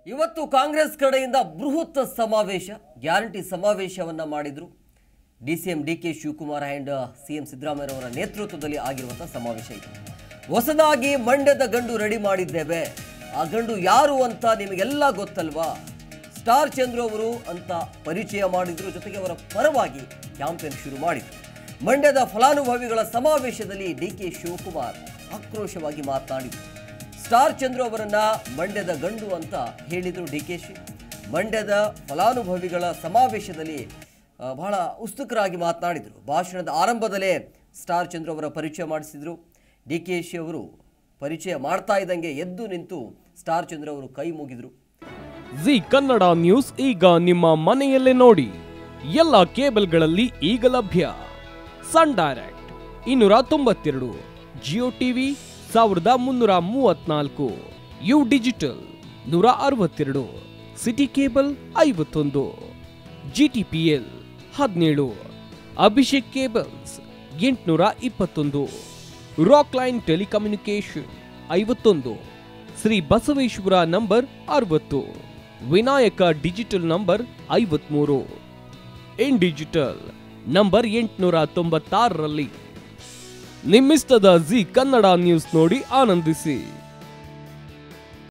ಇವತ್ತು ಕಾಂಗ್ರೆಸ್ ಕಡೆಯಿಂದ ಬೃಹತ್ ಸಮಾವೇಶ ಗ್ಯಾರಂಟಿ ಸಮಾವೇಶವನ್ನ ಮಾಡಿದ್ರು DCM DK Shivakumar and CM Siddaramaiah ಅವರ ನೇತೃತ್ವದಲ್ಲಿ ಆಗಿರುವಂತ ಸಮಾವೇಶ ಇದು ಹೊಸದಾಗಿ ಮಂಡ್ಯದ ಗಂಡು ರೆಡಿ ಮಾಡಿದ್ದೇವೆ ಆ ಗಂಡು ಯಾರು ಅಂತ ನಿಮಗೆಲ್ಲ ಗೊತ್ತಲ್ವಾ ಸ್ಟಾರ್ ಚಂದ್ರು ಅವರು ಅಂತ ಪರಿಚಯ ಮಾಡಿದ್ರು ಜೊತೆಗೆ ಅವರ ಪರವಾಗಿ ಕ್ಯಾಂಪೇನ್ ಶುರು ಮಾಡಿದ್ರು ಮಂಡ್ಯದ ಫಲಾನುಭವಿಗಳ ಸಮಾವೇಶದಲ್ಲಿ ಡಿಕೆ ಶಿವಕುಮಾರ್ ಆಕ್ರೋಶವಾಗಿ ಮಾತನಾಡಿದರು ಸ್ಟಾರ್ ಚಂದ್ರು ಅವರನ್ನ ಮಂಡ್ಯದ ಗಂಡು ಅಂತ ಹೇಳಿದರು ಡಿಕೆಶಿ ಮಂಡ್ಯದ ಫಲಾನುಭವಿಗಳ ಸಮಾವೇಶದಲ್ಲಿ ಬಹಳ ಉತ್ಸುಕರಾಗಿ ಮಾತನಾಡಿದರು ಭಾಷಣದ ಆರಂಭದಲ್ಲೇ ಸ್ಟಾರ್ ಚಂದ್ರು ಅವರ ಪರಿಚಯ ಮಾಡಿಸಿದ್ರು ಡಿಕೆಶಿ ಅವರು ಪರಿಚಯ ಮಾಡ್ತಾ ಇದ್ದಂಗೆ ಎದ್ದು ನಿಂತು ಸ್ಟಾರ್ ಚಂದ್ರು ಅವರು ಕೈ ಮುಗಿದ್ರು ಜಿ ಕನ್ನಡ ನ್ಯೂಸ್ ಈಗ ನಿಮ್ಮ ಮನೆಯಲ್ಲೇ ನೋಡಿ ಎಲ್ಲ ಕೇಬಲ್ಗಳಲ್ಲಿ ಈಗ ಲಭ್ಯ Sun Direct 292 Jio TV 1334 U digital 162 city cable 51 GTPL 17 Abhishek cables 821 Rock Line telecommunication 51 Shri Basaveshwara number 60 Vinayaka digital number 53 in digital number 896 ರಲ್ಲಿ ನಿಮ್ಮಿಸ್ತದ ಜಿ ಕನ್ನಡ ನ್ಯೂಸ್ ನೋಡಿ ಆನಂದಿಸಿ.